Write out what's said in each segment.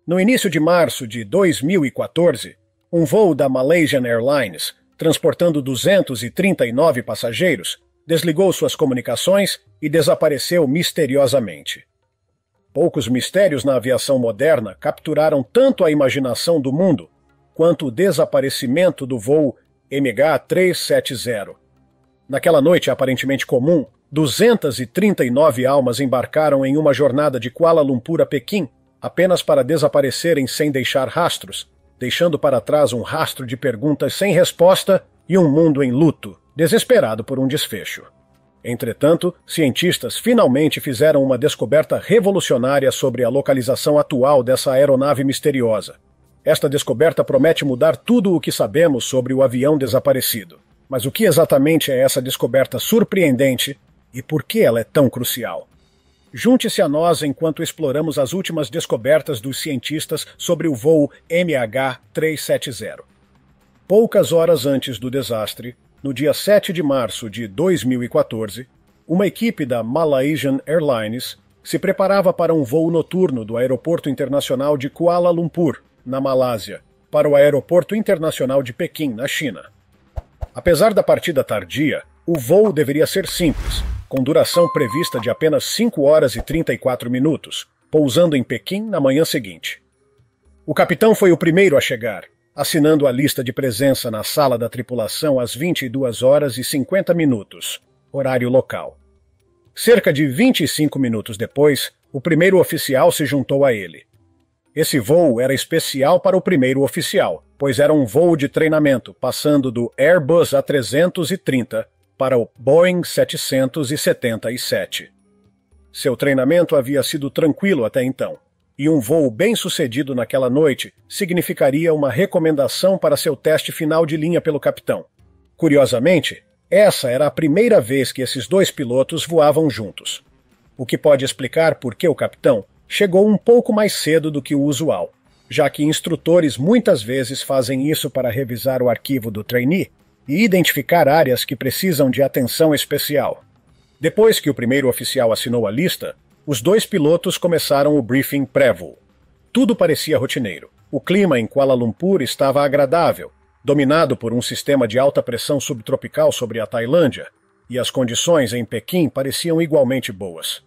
No início de março de 2014, um voo da Malaysian Airlines, transportando 239 passageiros, desligou suas comunicações e desapareceu misteriosamente. Poucos mistérios na aviação moderna capturaram tanto a imaginação do mundo quanto o desaparecimento do voo MH370. Naquela noite aparentemente comum, 239 almas embarcaram em uma jornada de Kuala Lumpur a Pequim apenas para desaparecerem sem deixar rastros, deixando para trás um rastro de perguntas sem resposta e um mundo em luto, desesperado por um desfecho. Entretanto, cientistas finalmente fizeram uma descoberta revolucionária sobre a localização atual dessa aeronave misteriosa. Esta descoberta promete mudar tudo o que sabemos sobre o avião desaparecido. Mas o que exatamente é essa descoberta surpreendente e por que ela é tão crucial? Junte-se a nós enquanto exploramos as últimas descobertas dos cientistas sobre o voo MH370. Poucas horas antes do desastre, no dia 7 de março de 2014, uma equipe da Malaysian Airlines se preparava para um voo noturno do Aeroporto Internacional de Kuala Lumpur, na Malásia, para o Aeroporto Internacional de Pequim, na China. Apesar da partida tardia, o voo deveria ser simples, com duração prevista de apenas 5 horas e 34 minutos, pousando em Pequim na manhã seguinte. O capitão foi o primeiro a chegar, assinando a lista de presença na sala da tripulação às 22 horas e 50 minutos, horário local. Cerca de 25 minutos depois, o primeiro oficial se juntou a ele. Esse voo era especial para o primeiro oficial, pois era um voo de treinamento, passando do Airbus A330 para o Boeing 777. Seu treinamento havia sido tranquilo até então, e um voo bem-sucedido naquela noite significaria uma recomendação para seu teste final de linha pelo capitão. Curiosamente, essa era a primeira vez que esses dois pilotos voavam juntos, o que pode explicar por que o capitão chegou um pouco mais cedo do que o usual, já que instrutores muitas vezes fazem isso para revisar o arquivo do trainee e identificar áreas que precisam de atenção especial. Depois que o primeiro oficial assinou a lista, os dois pilotos começaram o briefing pré-voo. Tudo parecia rotineiro. O clima em Kuala Lumpur estava agradável, dominado por um sistema de alta pressão subtropical sobre a Tailândia, e as condições em Pequim pareciam igualmente boas.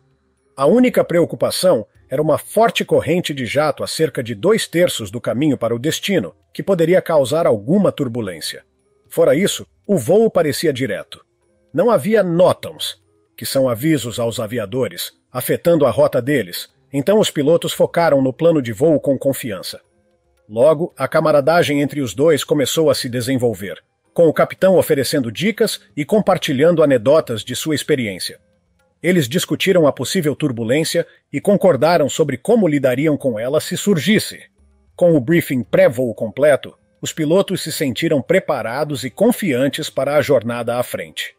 A única preocupação era uma forte corrente de jato a cerca de 2/3 do caminho para o destino, que poderia causar alguma turbulência. Fora isso, o voo parecia direto. Não havia NOTAMs, que são avisos aos aviadores, afetando a rota deles, então os pilotos focaram no plano de voo com confiança. Logo, a camaradagem entre os dois começou a se desenvolver, com o capitão oferecendo dicas e compartilhando anedotas de sua experiência. Eles discutiram a possível turbulência e concordaram sobre como lidariam com ela se surgisse. Com o briefing pré-voo completo, os pilotos se sentiram preparados e confiantes para a jornada à frente.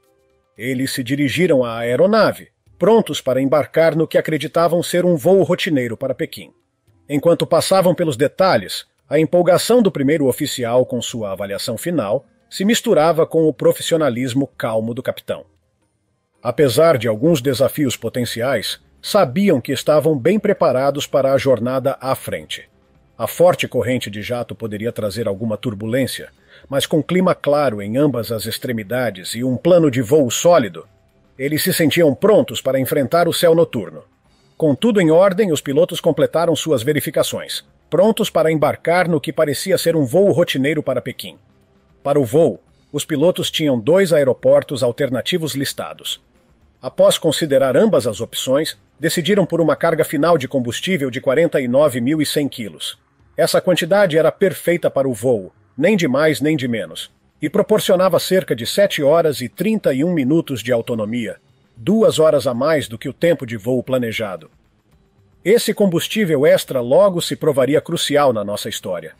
Eles se dirigiram à aeronave, prontos para embarcar no que acreditavam ser um voo rotineiro para Pequim. Enquanto passavam pelos detalhes, a empolgação do primeiro oficial com sua avaliação final se misturava com o profissionalismo calmo do capitão. Apesar de alguns desafios potenciais, sabiam que estavam bem preparados para a jornada à frente. A forte corrente de jato poderia trazer alguma turbulência, mas com clima claro em ambas as extremidades e um plano de voo sólido, eles se sentiam prontos para enfrentar o céu noturno. Com tudo em ordem, os pilotos completaram suas verificações, prontos para embarcar no que parecia ser um voo rotineiro para Pequim. Para o voo, os pilotos tinham 2 aeroportos alternativos listados. Após considerar ambas as opções, decidiram por uma carga final de combustível de 49.100 quilos. Essa quantidade era perfeita para o voo, nem de mais nem de menos, e proporcionava cerca de 7 horas e 31 minutos de autonomia, 2 horas a mais do que o tempo de voo planejado. Esse combustível extra logo se provaria crucial na nossa história.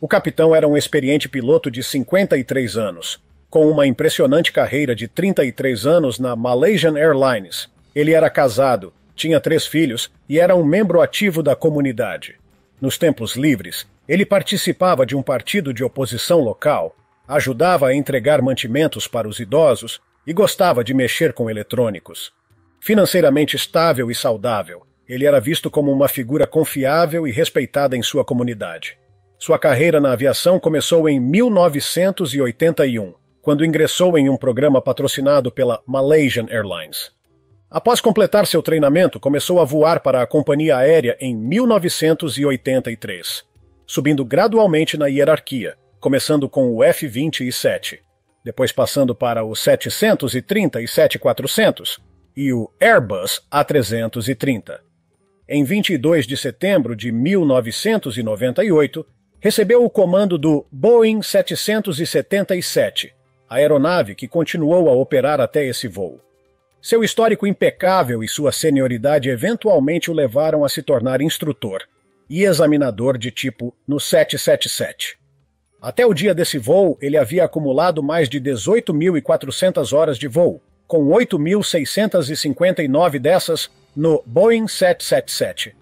O capitão era um experiente piloto de 53 anos, com uma impressionante carreira de 33 anos na Malaysian Airlines. Ele era casado, tinha 3 filhos e era um membro ativo da comunidade. Nos tempos livres, ele participava de um partido de oposição local, ajudava a entregar mantimentos para os idosos e gostava de mexer com eletrônicos. Financeiramente estável e saudável, Ele era visto como uma figura confiável e respeitada em sua comunidade. Sua carreira na aviação começou em 1981, quando ingressou em um programa patrocinado pela Malaysian Airlines. Após completar seu treinamento, começou a voar para a companhia aérea em 1983, subindo gradualmente na hierarquia, começando com o F-27, depois passando para o 730 e 7400 e o Airbus A330. Em 22 de setembro de 1998, recebeu o comando do Boeing 777, a aeronave que continuou a operar até esse voo. Seu histórico impecável e sua senioridade eventualmente o levaram a se tornar instrutor e examinador de tipo no 777. Até o dia desse voo, ele havia acumulado mais de 18.400 horas de voo, com 8.659 dessas no Boeing 777.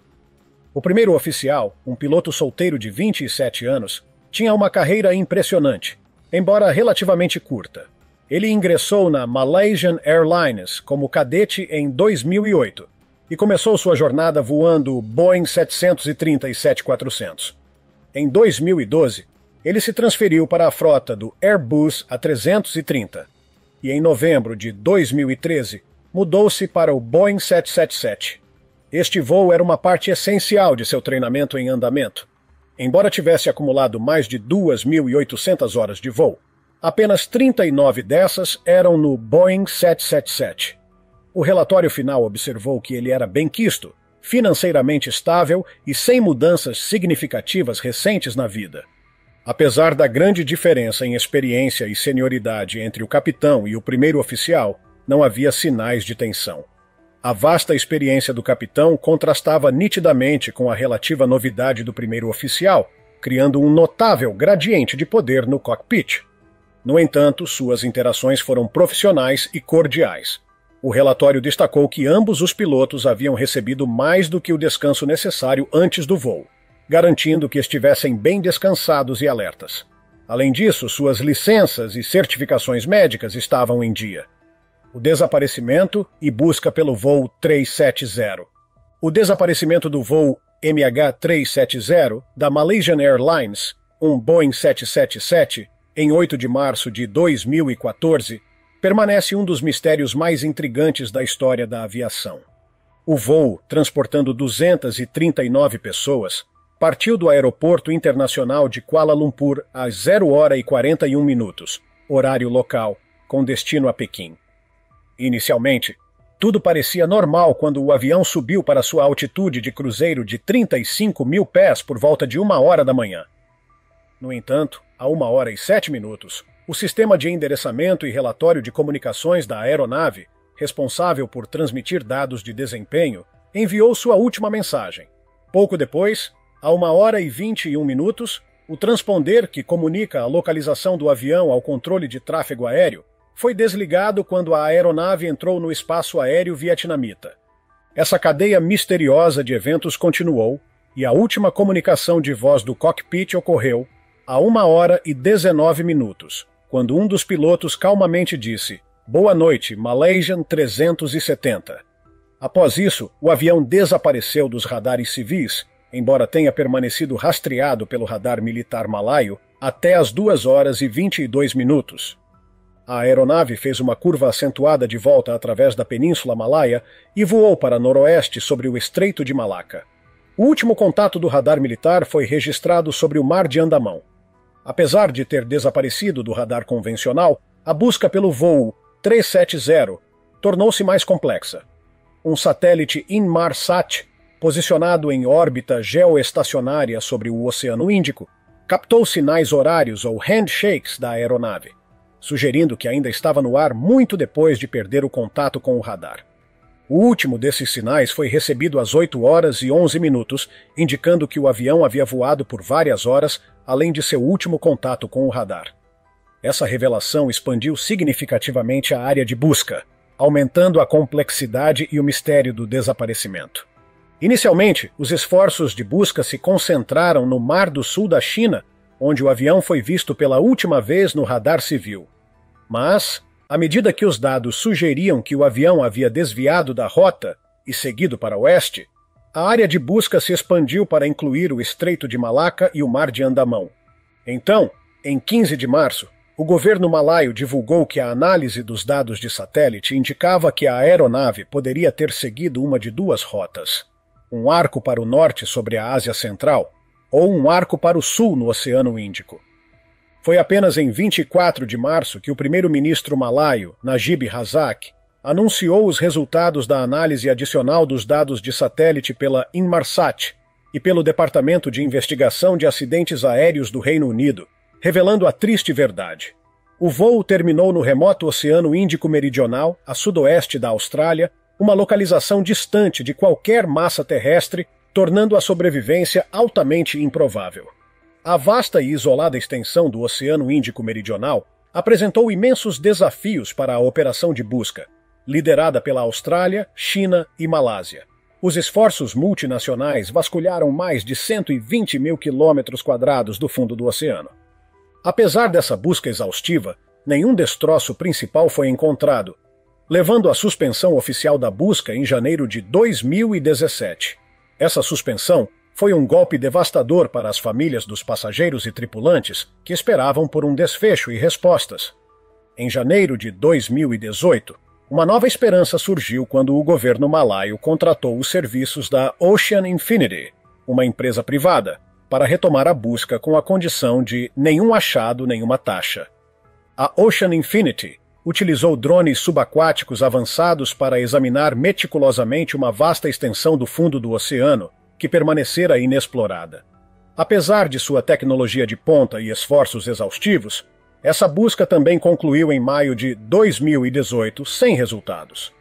O primeiro oficial, um piloto solteiro de 27 anos, tinha uma carreira impressionante, embora relativamente curta. Ele ingressou na Malaysian Airlines como cadete em 2008 e começou sua jornada voando o Boeing 730 e 7400. Em 2012, ele se transferiu para a frota do Airbus A330 e em novembro de 2013 mudou-se para o Boeing 777. Este voo era uma parte essencial de seu treinamento em andamento. Embora tivesse acumulado mais de 2.800 horas de voo, apenas 39 dessas eram no Boeing 777. O relatório final observou que ele era benquisto, financeiramente estável e sem mudanças significativas recentes na vida. Apesar da grande diferença em experiência e senioridade entre o capitão e o primeiro oficial, não havia sinais de tensão. A vasta experiência do capitão contrastava nitidamente com a relativa novidade do primeiro oficial, criando um notável gradiente de poder no cockpit. No entanto, suas interações foram profissionais e cordiais. O relatório destacou que ambos os pilotos haviam recebido mais do que o descanso necessário antes do voo, garantindo que estivessem bem descansados e alertas. Além disso, suas licenças e certificações médicas estavam em dia. O desaparecimento e busca pelo voo 370. O desaparecimento do voo MH370 da Malaysian Airlines, um Boeing 777, em 8 de março de 2014, permanece um dos mistérios mais intrigantes da história da aviação. O voo, transportando 239 pessoas, partiu do Aeroporto Internacional de Kuala Lumpur às 0h41, horário local, com destino a Pequim. Inicialmente, tudo parecia normal quando o avião subiu para sua altitude de cruzeiro de 35 mil pés por volta de 1h da manhã. No entanto, a 1h07, o sistema de endereçamento e relatório de comunicações da aeronave, responsável por transmitir dados de desempenho, enviou sua última mensagem. Pouco depois, a 1h21, o transponder que comunica a localização do avião ao controle de tráfego aéreo foi desligado quando a aeronave entrou no espaço aéreo vietnamita. Essa cadeia misteriosa de eventos continuou e a última comunicação de voz do cockpit ocorreu a 1h19, quando um dos pilotos calmamente disse: "Boa noite, Malaysian 370. Após isso, o avião desapareceu dos radares civis, embora tenha permanecido rastreado pelo radar militar malaio até as 2h22. A aeronave fez uma curva acentuada de volta através da Península Malaia e voou para noroeste sobre o Estreito de Malaca. O último contato do radar militar foi registrado sobre o Mar de Andamão. Apesar de ter desaparecido do radar convencional, a busca pelo voo 370 tornou-se mais complexa. Um satélite Inmarsat, posicionado em órbita geoestacionária sobre o Oceano Índico, captou sinais horários ou handshakes da aeronave, sugerindo que ainda estava no ar muito depois de perder o contato com o radar. O último desses sinais foi recebido às 8h11, indicando que o avião havia voado por várias horas, além de seu último contato com o radar. Essa revelação expandiu significativamente a área de busca, aumentando a complexidade e o mistério do desaparecimento. Inicialmente, os esforços de busca se concentraram no Mar do Sul da China, onde o avião foi visto pela última vez no radar civil. Mas, à medida que os dados sugeriam que o avião havia desviado da rota e seguido para oeste, a área de busca se expandiu para incluir o Estreito de Malaca e o Mar de Andamão. Então, em 15 de março, o governo malaio divulgou que a análise dos dados de satélite indicava que a aeronave poderia ter seguido uma de duas rotas: um arco para o norte sobre a Ásia Central ou um arco para o sul no Oceano Índico. Foi apenas em 24 de março que o primeiro-ministro malaio, Najib Razak, anunciou os resultados da análise adicional dos dados de satélite pela Inmarsat e pelo Departamento de Investigação de Acidentes Aéreos do Reino Unido, revelando a triste verdade. O voo terminou no remoto Oceano Índico Meridional, a sudoeste da Austrália, uma localização distante de qualquer massa terrestre, tornando a sobrevivência altamente improvável. A vasta e isolada extensão do Oceano Índico Meridional apresentou imensos desafios para a operação de busca, liderada pela Austrália, China e Malásia. Os esforços multinacionais vasculharam mais de 120 mil quilômetros quadrados do fundo do oceano. Apesar dessa busca exaustiva, nenhum destroço principal foi encontrado, levando à suspensão oficial da busca em janeiro de 2017. Essa suspensão foi um golpe devastador para as famílias dos passageiros e tripulantes que esperavam por um desfecho e respostas. Em janeiro de 2018, uma nova esperança surgiu quando o governo malaio contratou os serviços da Ocean Infinity, uma empresa privada, para retomar a busca com a condição de nenhum achado, nenhuma taxa. A Ocean Infinity utilizou drones subaquáticos avançados para examinar meticulosamente uma vasta extensão do fundo do oceano que permanecera inexplorada. Apesar de sua tecnologia de ponta e esforços exaustivos, essa busca também concluiu em maio de 2018 sem resultados.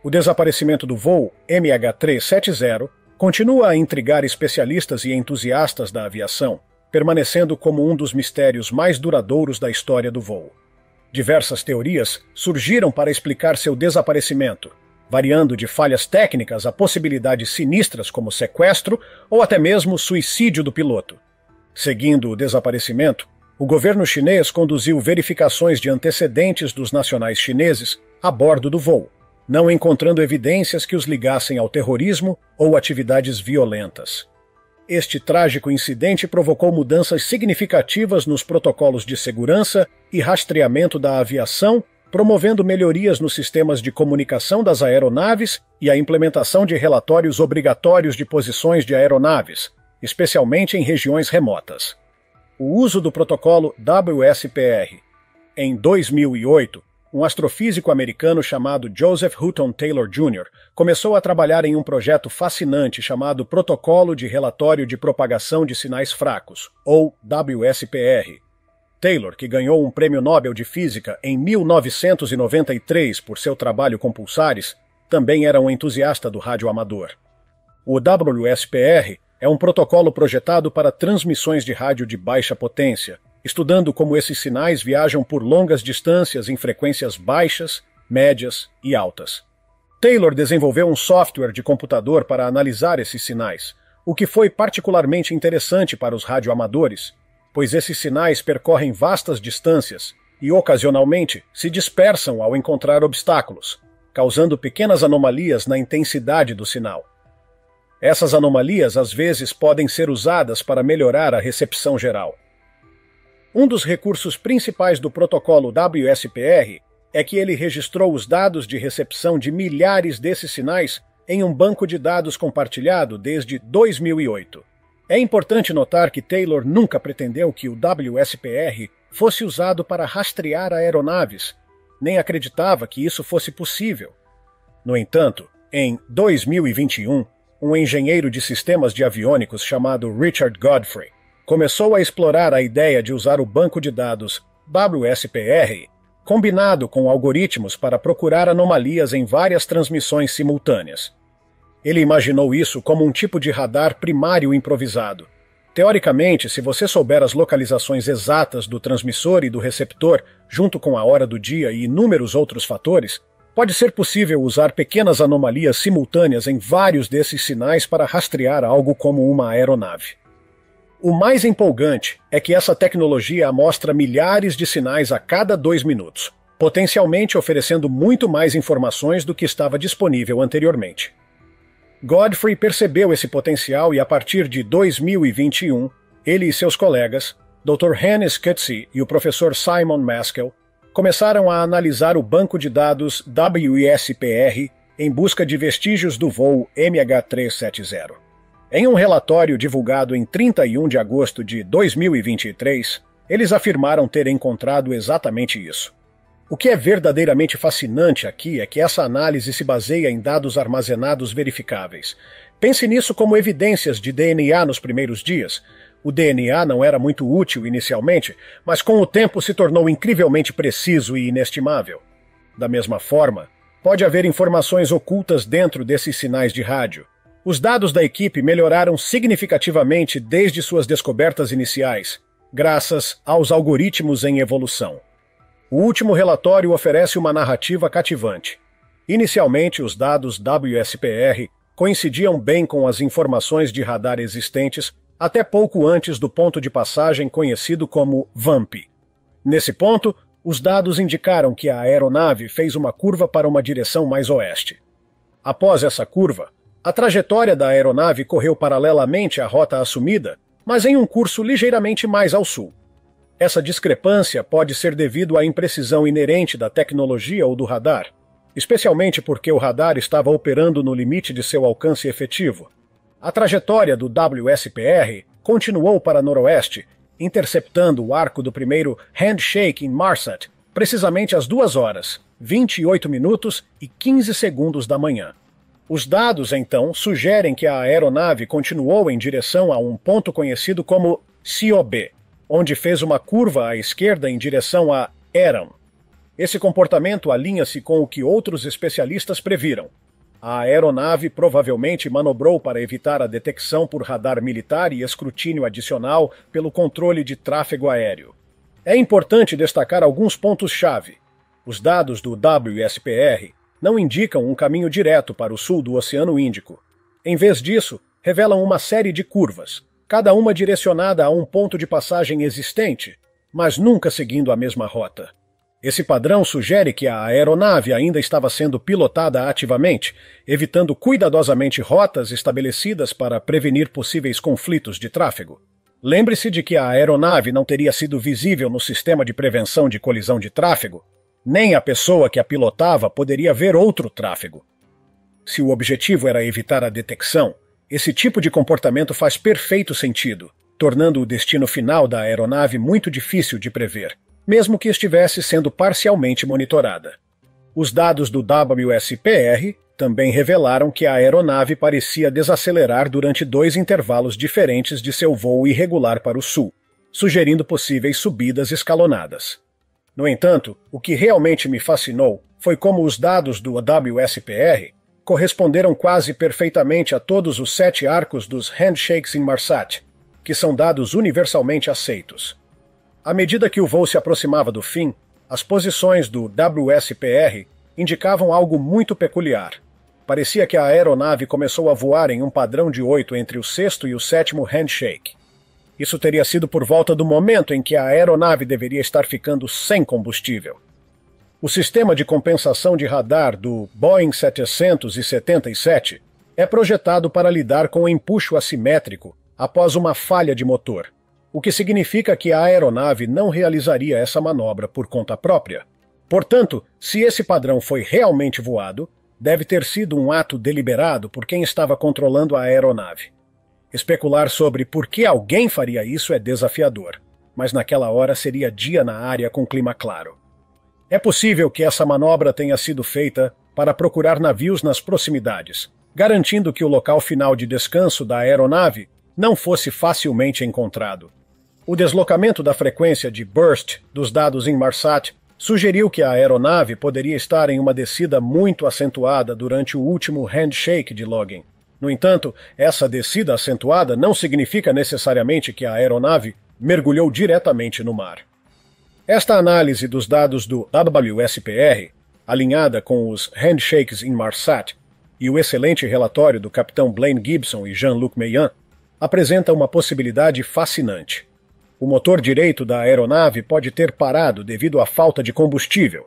O desaparecimento do voo MH370 continua a intrigar especialistas e entusiastas da aviação, permanecendo como um dos mistérios mais duradouros da história do voo. Diversas teorias surgiram para explicar seu desaparecimento, variando de falhas técnicas a possibilidades sinistras como sequestro ou até mesmo suicídio do piloto. Seguindo o desaparecimento, o governo chinês conduziu verificações de antecedentes dos nacionais chineses a bordo do voo, não encontrando evidências que os ligassem ao terrorismo ou atividades violentas. Este trágico incidente provocou mudanças significativas nos protocolos de segurança e rastreamento da aviação, promovendo melhorias nos sistemas de comunicação das aeronaves e a implementação de relatórios obrigatórios de posições de aeronaves, especialmente em regiões remotas. O uso do protocolo WSPR. Em 2008, um astrofísico americano chamado Joseph Hutton Taylor Jr. começou a trabalhar em um projeto fascinante chamado Protocolo de Relatório de Propagação de Sinais Fracos, ou WSPR. Taylor, que ganhou um prêmio Nobel de Física em 1993 por seu trabalho com pulsares, também era um entusiasta do rádio amador. O WSPR é um protocolo projetado para transmissões de rádio de baixa potência, estudando como esses sinais viajam por longas distâncias em frequências baixas, médias e altas. Taylor desenvolveu um software de computador para analisar esses sinais, o que foi particularmente interessante para os radioamadores, pois esses sinais percorrem vastas distâncias e, ocasionalmente, se dispersam ao encontrar obstáculos, causando pequenas anomalias na intensidade do sinal. Essas anomalias, às vezes, podem ser usadas para melhorar a recepção geral. Um dos recursos principais do protocolo WSPR é que ele registrou os dados de recepção de milhares desses sinais em um banco de dados compartilhado desde 2008. É importante notar que Taylor nunca pretendeu que o WSPR fosse usado para rastrear aeronaves, nem acreditava que isso fosse possível. No entanto, em 2021, um engenheiro de sistemas de aviônicos chamado Richard Godfrey começou a explorar a ideia de usar o banco de dados WSPR combinado com algoritmos para procurar anomalias em várias transmissões simultâneas. Ele imaginou isso como um tipo de radar primário improvisado. Teoricamente, se você souber as localizações exatas do transmissor e do receptor, junto com a hora do dia e inúmeros outros fatores, pode ser possível usar pequenas anomalias simultâneas em vários desses sinais para rastrear algo como uma aeronave. O mais empolgante é que essa tecnologia amostra milhares de sinais a cada 2 minutos, potencialmente oferecendo muito mais informações do que estava disponível anteriormente. Godfrey percebeu esse potencial e, a partir de 2021, ele e seus colegas, Dr. Hannes Kutze e o professor Simon Maskell, começaram a analisar o banco de dados WESPR em busca de vestígios do voo MH370. Em um relatório divulgado em 31 de agosto de 2023, eles afirmaram ter encontrado exatamente isso. O que é verdadeiramente fascinante aqui é que essa análise se baseia em dados armazenados verificáveis. Pense nisso como evidências de DNA nos primeiros dias. O DNA não era muito útil inicialmente, mas com o tempo se tornou incrivelmente preciso e inestimável. Da mesma forma, pode haver informações ocultas dentro desses sinais de rádio. Os dados da equipe melhoraram significativamente desde suas descobertas iniciais, graças aos algoritmos em evolução. O último relatório oferece uma narrativa cativante. Inicialmente, os dados WSPR coincidiam bem com as informações de radar existentes até pouco antes do ponto de passagem conhecido como VAMP. Nesse ponto, os dados indicaram que a aeronave fez uma curva para uma direção mais oeste. Após essa curva, a trajetória da aeronave correu paralelamente à rota assumida, mas em um curso ligeiramente mais ao sul. Essa discrepância pode ser devido à imprecisão inerente da tecnologia ou do radar, especialmente porque o radar estava operando no limite de seu alcance efetivo. A trajetória do WSPR continuou para noroeste, interceptando o arco do primeiro handshake em Marsat, precisamente às 2 horas, 28 minutos e 15 segundos da manhã. Os dados, então, sugerem que a aeronave continuou em direção a um ponto conhecido como COB, onde fez uma curva à esquerda em direção a Eram. Esse comportamento alinha-se com o que outros especialistas previram. A aeronave provavelmente manobrou para evitar a detecção por radar militar e escrutínio adicional pelo controle de tráfego aéreo. É importante destacar alguns pontos-chave. Os dados do WSPR não indicam um caminho direto para o sul do Oceano Índico. Em vez disso, revelam uma série de curvas, cada uma direcionada a um ponto de passagem existente, mas nunca seguindo a mesma rota. Esse padrão sugere que a aeronave ainda estava sendo pilotada ativamente, evitando cuidadosamente rotas estabelecidas para prevenir possíveis conflitos de tráfego. Lembre-se de que a aeronave não teria sido visível no sistema de prevenção de colisão de tráfego, nem a pessoa que a pilotava poderia ver outro tráfego. Se o objetivo era evitar a detecção, esse tipo de comportamento faz perfeito sentido, tornando o destino final da aeronave muito difícil de prever, mesmo que estivesse sendo parcialmente monitorada. Os dados do WSPR também revelaram que a aeronave parecia desacelerar durante 2 intervalos diferentes de seu voo irregular para o sul, sugerindo possíveis subidas escalonadas. No entanto, o que realmente me fascinou foi como os dados do WSPR corresponderam quase perfeitamente a todos os 7 arcos dos handshakes em Marsat, que são dados universalmente aceitos. À medida que o voo se aproximava do fim, as posições do WSPR indicavam algo muito peculiar. Parecia que a aeronave começou a voar em um padrão de 8 entre o 6º e o 7º handshake. Isso teria sido por volta do momento em que a aeronave deveria estar ficando sem combustível. O sistema de compensação de radar do Boeing 777 é projetado para lidar com o empuxo assimétrico após uma falha de motor, o que significa que a aeronave não realizaria essa manobra por conta própria. Portanto, se esse padrão foi realmente voado, deve ter sido um ato deliberado por quem estava controlando a aeronave. Especular sobre por que alguém faria isso é desafiador, mas naquela hora seria dia na área com clima claro. É possível que essa manobra tenha sido feita para procurar navios nas proximidades, garantindo que o local final de descanso da aeronave não fosse facilmente encontrado. O deslocamento da frequência de burst dos dados em Marsat sugeriu que a aeronave poderia estar em uma descida muito acentuada durante o último handshake de logging. No entanto, essa descida acentuada não significa necessariamente que a aeronave mergulhou diretamente no mar. Esta análise dos dados do WSPR, alinhada com os handshakes em Marsat, e o excelente relatório do capitão Blaine Gibson e Jean-Luc Meillan, apresenta uma possibilidade fascinante. O motor direito da aeronave pode ter parado devido à falta de combustível.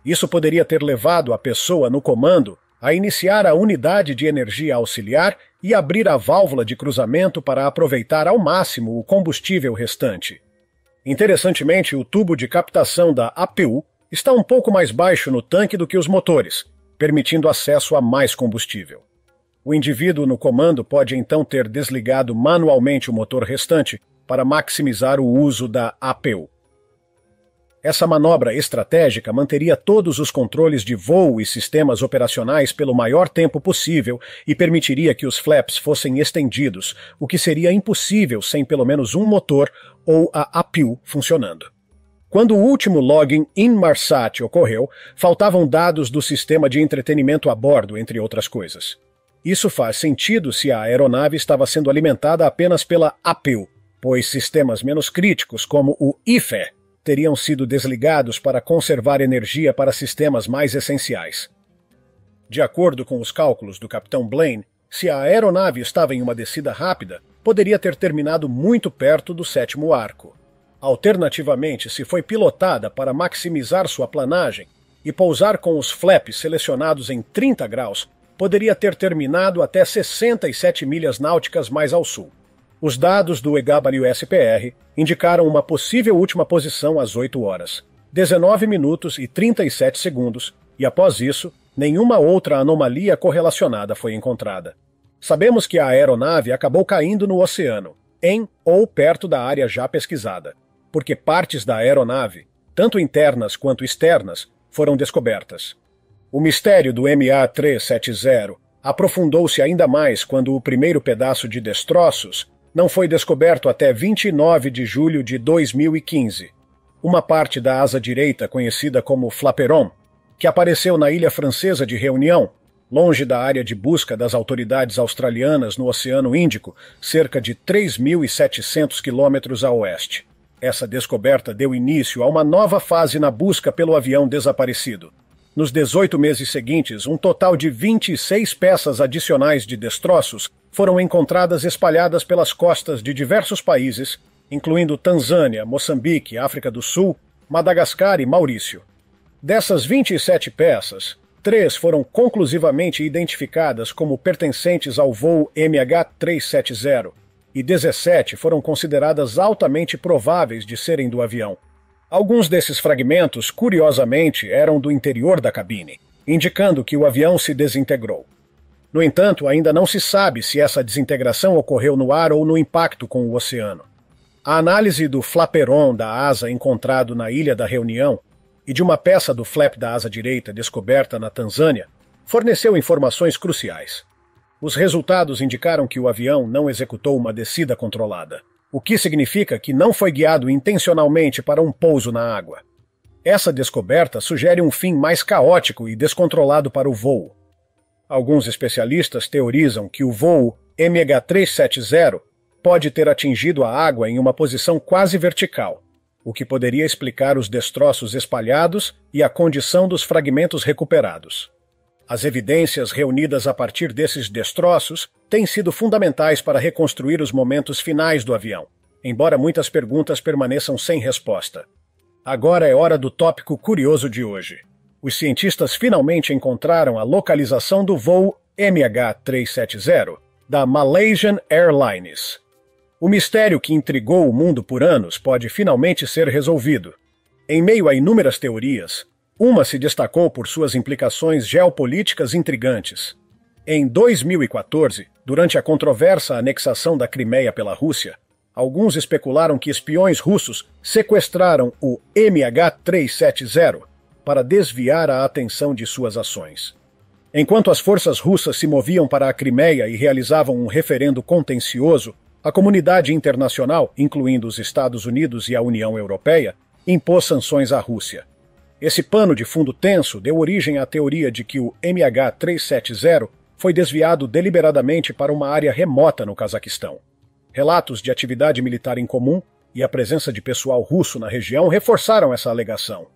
Isso poderia ter levado a pessoa no comando a iniciar a unidade de energia auxiliar e abrir a válvula de cruzamento para aproveitar ao máximo o combustível restante. Interessantemente, o tubo de captação da APU está um pouco mais baixo no tanque do que os motores, permitindo acesso a mais combustível. O indivíduo no comando pode então ter desligado manualmente o motor restante para maximizar o uso da APU. Essa manobra estratégica manteria todos os controles de voo e sistemas operacionais pelo maior tempo possível e permitiria que os flaps fossem estendidos, o que seria impossível sem pelo menos um motor ou a APU funcionando. Quando o último login Inmarsat ocorreu, faltavam dados do sistema de entretenimento a bordo, entre outras coisas. Isso faz sentido se a aeronave estava sendo alimentada apenas pela APU, pois sistemas menos críticos, como o IFE, teriam sido desligados para conservar energia para sistemas mais essenciais. De acordo com os cálculos do capitão Blaine, se a aeronave estava em uma descida rápida, poderia ter terminado muito perto do sétimo arco. Alternativamente, se foi pilotada para maximizar sua planagem e pousar com os flaps selecionados em 30 graus, poderia ter terminado até 67 milhas náuticas mais ao sul. Os dados do EWSPR indicaram uma possível última posição às 8 horas, 19 minutos e 37 segundos, e após isso, nenhuma outra anomalia correlacionada foi encontrada. Sabemos que a aeronave acabou caindo no oceano, em ou perto da área já pesquisada, porque partes da aeronave, tanto internas quanto externas, foram descobertas. O mistério do MA370 aprofundou-se ainda mais quando o primeiro pedaço de destroços não foi descoberto até 29 de julho de 2015. Uma parte da asa direita, conhecida como flaperon, que apareceu na ilha francesa de Reunião, longe da área de busca das autoridades australianas no Oceano Índico, cerca de 3.700 quilômetros a oeste. Essa descoberta deu início a uma nova fase na busca pelo avião desaparecido. Nos 18 meses seguintes, um total de 26 peças adicionais de destroços foram encontradas espalhadas pelas costas de diversos países, incluindo Tanzânia, Moçambique, África do Sul, Madagascar e Maurício. Dessas 27 peças, 3 foram conclusivamente identificadas como pertencentes ao voo MH370 e 17 foram consideradas altamente prováveis de serem do avião. Alguns desses fragmentos, curiosamente, eram do interior da cabine, indicando que o avião se desintegrou. No entanto, ainda não se sabe se essa desintegração ocorreu no ar ou no impacto com o oceano. A análise do flaperon da asa encontrado na Ilha da Reunião e de uma peça do flap da asa direita descoberta na Tanzânia forneceu informações cruciais. Os resultados indicaram que o avião não executou uma descida controlada, o que significa que não foi guiado intencionalmente para um pouso na água. Essa descoberta sugere um fim mais caótico e descontrolado para o voo. Alguns especialistas teorizam que o voo MH370 pode ter atingido a água em uma posição quase vertical, o que poderia explicar os destroços espalhados e a condição dos fragmentos recuperados. As evidências reunidas a partir desses destroços têm sido fundamentais para reconstruir os momentos finais do avião, embora muitas perguntas permaneçam sem resposta. Agora é hora do tópico curioso de hoje. Os cientistas finalmente encontraram a localização do voo MH370 da Malaysian Airlines. O mistério que intrigou o mundo por anos pode finalmente ser resolvido. Em meio a inúmeras teorias, uma se destacou por suas implicações geopolíticas intrigantes. Em 2014, durante a controversa anexação da Crimeia pela Rússia, alguns especularam que espiões russos sequestraram o MH370 para desviar a atenção de suas ações. Enquanto as forças russas se moviam para a Crimeia e realizavam um referendo contencioso, a comunidade internacional, incluindo os Estados Unidos e a União Europeia, impôs sanções à Rússia. Esse pano de fundo tenso deu origem à teoria de que o MH370 foi desviado deliberadamente para uma área remota no Cazaquistão. Relatos de atividade militar em comum e a presença de pessoal russo na região reforçaram essa alegação.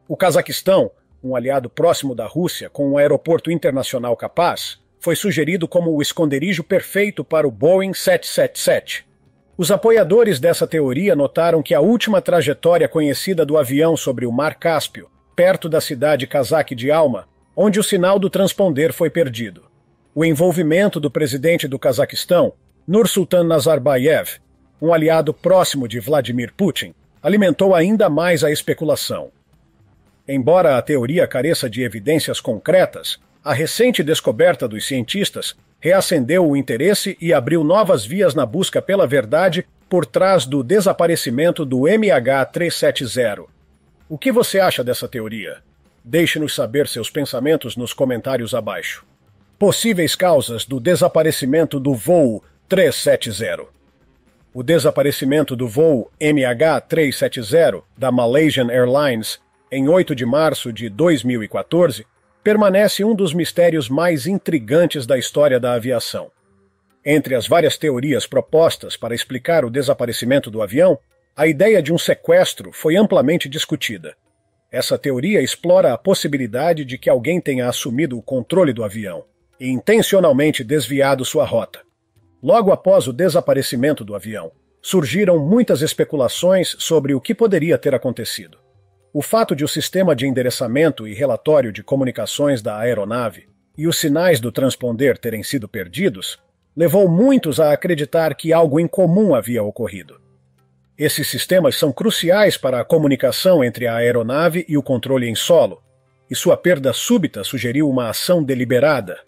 O Cazaquistão, um aliado próximo da Rússia com um aeroporto internacional capaz, foi sugerido como o esconderijo perfeito para o Boeing 777. Os apoiadores dessa teoria notaram que a última trajetória conhecida do avião sobre o Mar Cáspio, perto da cidade cazaque de Alma, onde o sinal do transponder foi perdido. O envolvimento do presidente do Cazaquistão, Nursultan Nazarbayev, um aliado próximo de Vladimir Putin, alimentou ainda mais a especulação. Embora a teoria careça de evidências concretas, a recente descoberta dos cientistas reacendeu o interesse e abriu novas vias na busca pela verdade por trás do desaparecimento do MH370. O que você acha dessa teoria? Deixe-nos saber seus pensamentos nos comentários abaixo. Possíveis causas do desaparecimento do voo 370. O desaparecimento do voo MH370 da Malaysian Airlines em 8 de março de 2014 permanece um dos mistérios mais intrigantes da história da aviação. Entre as várias teorias propostas para explicar o desaparecimento do avião, a ideia de um sequestro foi amplamente discutida. Essa teoria explora a possibilidade de que alguém tenha assumido o controle do avião e intencionalmente desviado sua rota. Logo após o desaparecimento do avião, surgiram muitas especulações sobre o que poderia ter acontecido. O fato de o sistema de endereçamento e relatório de comunicações da aeronave e os sinais do transponder terem sido perdidos levou muitos a acreditar que algo incomum havia ocorrido. Esses sistemas são cruciais para a comunicação entre a aeronave e o controle em solo, e sua perda súbita sugeriu uma ação deliberada.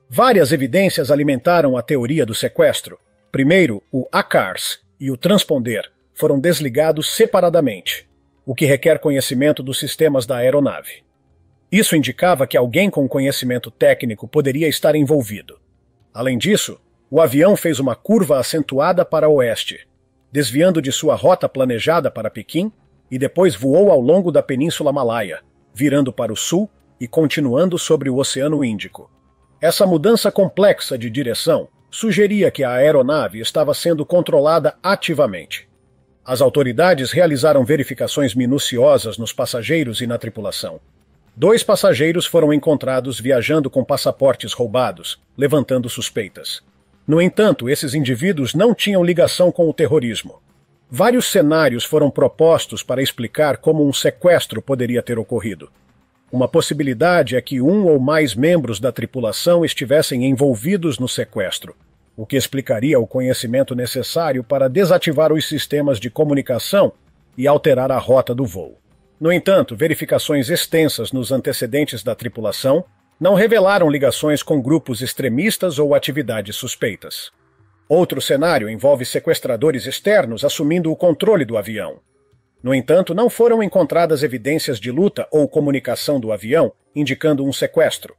Várias evidências alimentaram a teoria do sequestro. Primeiro, o ACARS e o transponder foram desligados separadamente, o que requer conhecimento dos sistemas da aeronave. Isso indicava que alguém com conhecimento técnico poderia estar envolvido. Além disso, o avião fez uma curva acentuada para o oeste, desviando de sua rota planejada para Pequim, e depois voou ao longo da Península Malaia, virando para o sul e continuando sobre o Oceano Índico. Essa mudança complexa de direção sugeria que a aeronave estava sendo controlada ativamente. As autoridades realizaram verificações minuciosas nos passageiros e na tripulação. 2 passageiros foram encontrados viajando com passaportes roubados, levantando suspeitas. No entanto, esses indivíduos não tinham ligação com o terrorismo. Vários cenários foram propostos para explicar como um sequestro poderia ter ocorrido. Uma possibilidade é que um ou mais membros da tripulação estivessem envolvidos no sequestro, o que explicaria o conhecimento necessário para desativar os sistemas de comunicação e alterar a rota do voo. No entanto, verificações extensas nos antecedentes da tripulação não revelaram ligações com grupos extremistas ou atividades suspeitas. Outro cenário envolve sequestradores externos assumindo o controle do avião. No entanto, não foram encontradas evidências de luta ou comunicação do avião indicando um sequestro.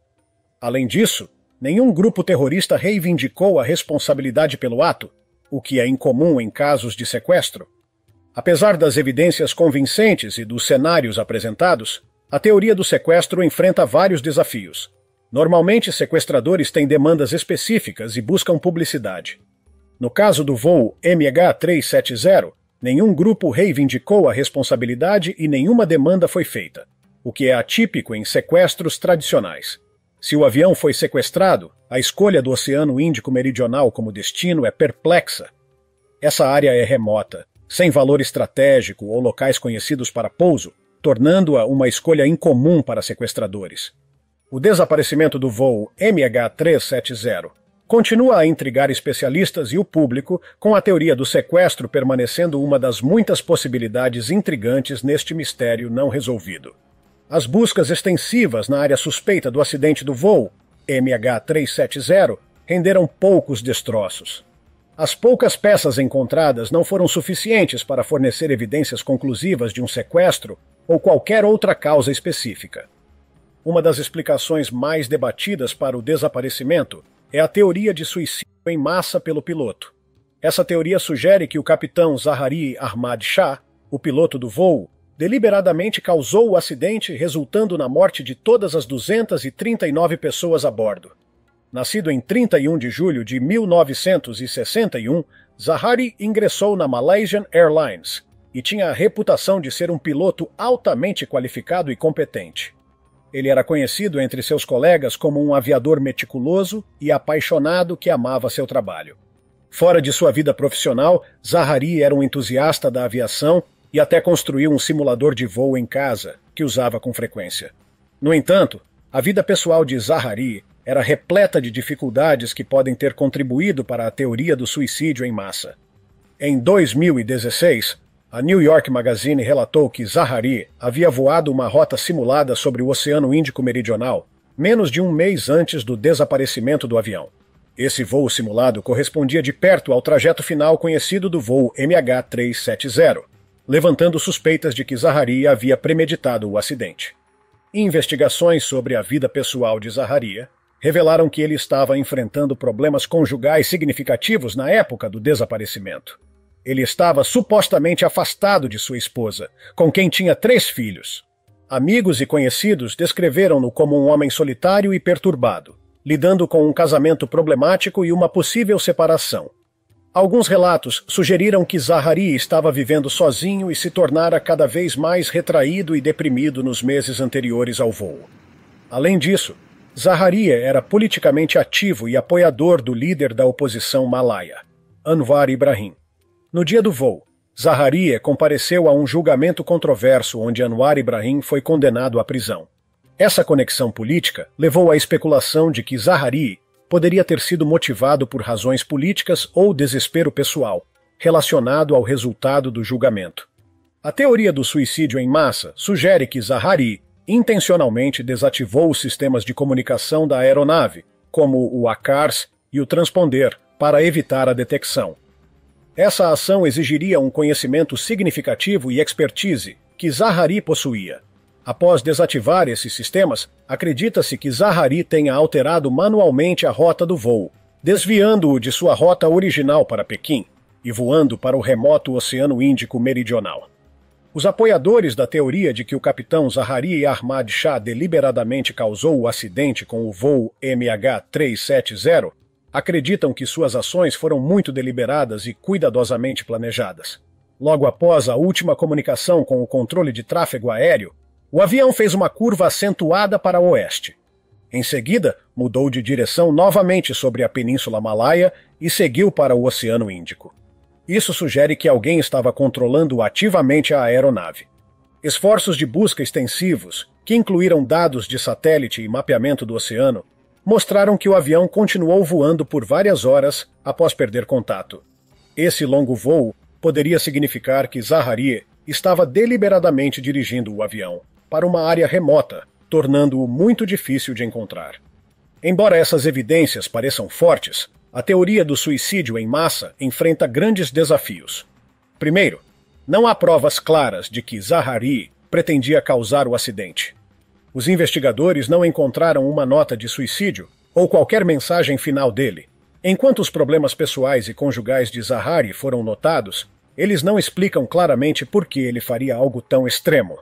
Além disso, nenhum grupo terrorista reivindicou a responsabilidade pelo ato, o que é incomum em casos de sequestro. Apesar das evidências convincentes e dos cenários apresentados, a teoria do sequestro enfrenta vários desafios. Normalmente, sequestradores têm demandas específicas e buscam publicidade. No caso do voo MH370, nenhum grupo reivindicou a responsabilidade e nenhuma demanda foi feita, o que é atípico em sequestros tradicionais. Se o avião foi sequestrado, a escolha do Oceano Índico Meridional como destino é perplexa. Essa área é remota, sem valor estratégico ou locais conhecidos para pouso, tornando-a uma escolha incomum para sequestradores. O desaparecimento do voo MH370 continua a intrigar especialistas e o público, com a teoria do sequestro permanecendo uma das muitas possibilidades intrigantes neste mistério não resolvido. As buscas extensivas na área suspeita do acidente do voo MH370 renderam poucos destroços. As poucas peças encontradas não foram suficientes para fornecer evidências conclusivas de um sequestro ou qualquer outra causa específica. Uma das explicações mais debatidas para o desaparecimento é a teoria de suicídio em massa pelo piloto. Essa teoria sugere que o capitão Zaharie Ahmad Shah, o piloto do voo, deliberadamente causou o acidente, resultando na morte de todas as 239 pessoas a bordo. Nascido em 31 de julho de 1961, Zaharie ingressou na Malaysian Airlines e tinha a reputação de ser um piloto altamente qualificado e competente. Ele era conhecido entre seus colegas como um aviador meticuloso e apaixonado que amava seu trabalho. Fora de sua vida profissional, Zaharie era um entusiasta da aviação e até construiu um simulador de voo em casa, que usava com frequência. No entanto, A vida pessoal de Zaharie era repleta de dificuldades que podem ter contribuído para a teoria do suicídio em massa. Em 2016, a New York Magazine relatou que Zaharie havia voado uma rota simulada sobre o Oceano Índico Meridional menos de um mês antes do desaparecimento do avião. Esse voo simulado correspondia de perto ao trajeto final conhecido do voo MH370, levantando suspeitas de que Zaharie havia premeditado o acidente. Investigações sobre a vida pessoal de Zaharie revelaram que ele estava enfrentando problemas conjugais significativos na época do desaparecimento. Ele estava supostamente afastado de sua esposa, com quem tinha 3 filhos. Amigos e conhecidos descreveram-no como um homem solitário e perturbado, lidando com um casamento problemático e uma possível separação. Alguns relatos sugeriram que Zaharie estava vivendo sozinho e se tornara cada vez mais retraído e deprimido nos meses anteriores ao voo. Além disso, Zaharie era politicamente ativo e apoiador do líder da oposição malaia, Anwar Ibrahim. No dia do voo, Zaharie compareceu a um julgamento controverso onde Anwar Ibrahim foi condenado à prisão. Essa conexão política levou à especulação de que Zaharie poderia ter sido motivado por razões políticas ou desespero pessoal, relacionado ao resultado do julgamento. A teoria do suicídio em massa sugere que Zaharie intencionalmente desativou os sistemas de comunicação da aeronave, como o ACARS e o transponder, para evitar a detecção. Essa ação exigiria um conhecimento significativo e expertise que Zaharie possuía. Após desativar esses sistemas, acredita-se que Zaharie tenha alterado manualmente a rota do voo, desviando-o de sua rota original para Pequim e voando para o remoto Oceano Índico Meridional. Os apoiadores da teoria de que o capitão Zaharie Ahmad Shah deliberadamente causou o acidente com o voo MH370 acreditam que suas ações foram muito deliberadas e cuidadosamente planejadas. Logo após a última comunicação com o controle de tráfego aéreo, o avião fez uma curva acentuada para o oeste. Em seguida, mudou de direção novamente sobre a Península Malaia e seguiu para o Oceano Índico. Isso sugere que alguém estava controlando ativamente a aeronave. Esforços de busca extensivos, que incluíram dados de satélite e mapeamento do oceano, mostraram que o avião continuou voando por várias horas após perder contato. Esse longo voo poderia significar que Zaharie estava deliberadamente dirigindo o avião para uma área remota, tornando-o muito difícil de encontrar. Embora essas evidências pareçam fortes, a teoria do suicídio em massa enfrenta grandes desafios. Primeiro, não há provas claras de que Zaharie pretendia causar o acidente. Os investigadores não encontraram uma nota de suicídio ou qualquer mensagem final dele. Enquanto os problemas pessoais e conjugais de Zaharie foram notados, eles não explicam claramente por que ele faria algo tão extremo.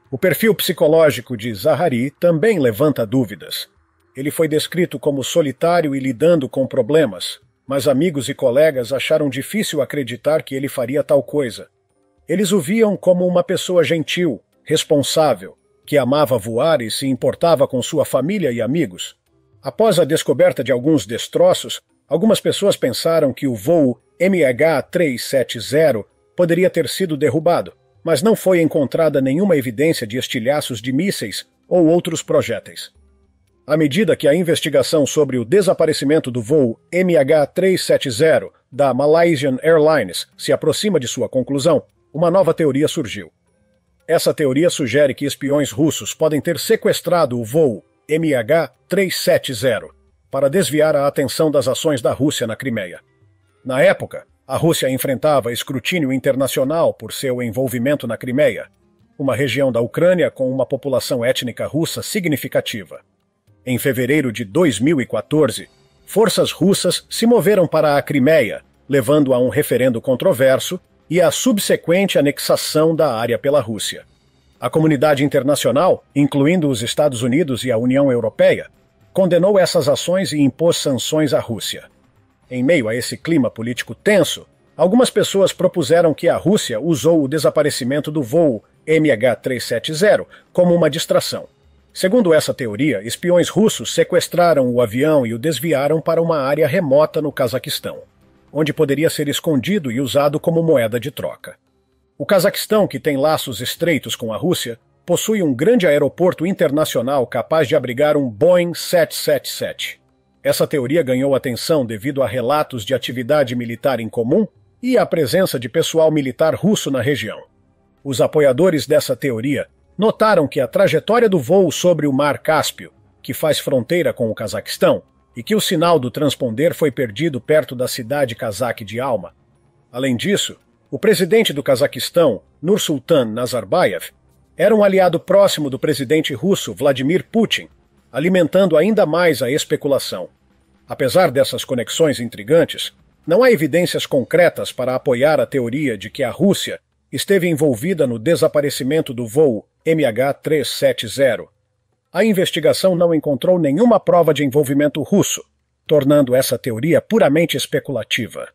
O perfil psicológico de Zaharie também levanta dúvidas. Ele foi descrito como solitário e lidando com problemas, mas amigos e colegas acharam difícil acreditar que ele faria tal coisa. Eles o viam como uma pessoa gentil, responsável, que amava voar e se importava com sua família e amigos. Após a descoberta de alguns destroços, algumas pessoas pensaram que o voo MH370 poderia ter sido derrubado, mas não foi encontrada nenhuma evidência de estilhaços de mísseis ou outros projéteis. À medida que a investigação sobre o desaparecimento do voo MH370 da Malaysian Airlines se aproxima de sua conclusão, uma nova teoria surgiu. Essa teoria sugere que espiões russos podem ter sequestrado o voo MH370 para desviar a atenção das ações da Rússia na Crimeia. Na época, a Rússia enfrentava escrutínio internacional por seu envolvimento na Crimeia, uma região da Ucrânia com uma população étnica russa significativa. Em fevereiro de 2014, forças russas se moveram para a Crimeia, levando a um referendo controverso e a subsequente anexação da área pela Rússia. A comunidade internacional, incluindo os Estados Unidos e a União Europeia, condenou essas ações e impôs sanções à Rússia. Em meio a esse clima político tenso, algumas pessoas propuseram que a Rússia usou o desaparecimento do voo MH370 como uma distração. Segundo essa teoria, espiões russos sequestraram o avião e o desviaram para uma área remota no Cazaquistão, onde poderia ser escondido e usado como moeda de troca. O Cazaquistão, que tem laços estreitos com a Rússia, possui um grande aeroporto internacional capaz de abrigar um Boeing 777. Essa teoria ganhou atenção devido a relatos de atividade militar em comum e a presença de pessoal militar russo na região. Os apoiadores dessa teoria notaram que a trajetória do voo sobre o Mar Cáspio, que faz fronteira com o Cazaquistão, e que o sinal do transponder foi perdido perto da cidade cazaque de Alma. Além disso, o presidente do Cazaquistão, Nursultan Nazarbayev, era um aliado próximo do presidente russo Vladimir Putin, alimentando ainda mais a especulação. Apesar dessas conexões intrigantes, não há evidências concretas para apoiar a teoria de que a Rússia esteve envolvida no desaparecimento do voo MH370. A investigação não encontrou nenhuma prova de envolvimento russo, tornando essa teoria puramente especulativa.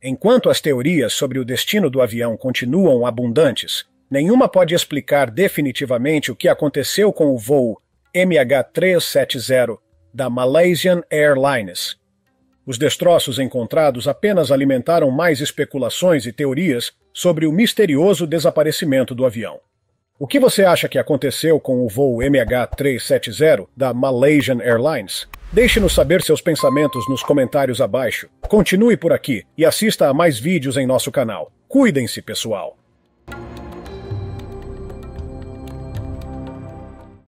Enquanto as teorias sobre o destino do avião continuam abundantes, nenhuma pode explicar definitivamente o que aconteceu com o voo MH370 da Malaysian Airlines. Os destroços encontrados apenas alimentaram mais especulações e teorias sobre o misterioso desaparecimento do avião. O que você acha que aconteceu com o voo MH370 da Malaysian Airlines? Deixe-nos saber seus pensamentos nos comentários abaixo. Continue por aqui e assista a mais vídeos em nosso canal. Cuidem-se, pessoal!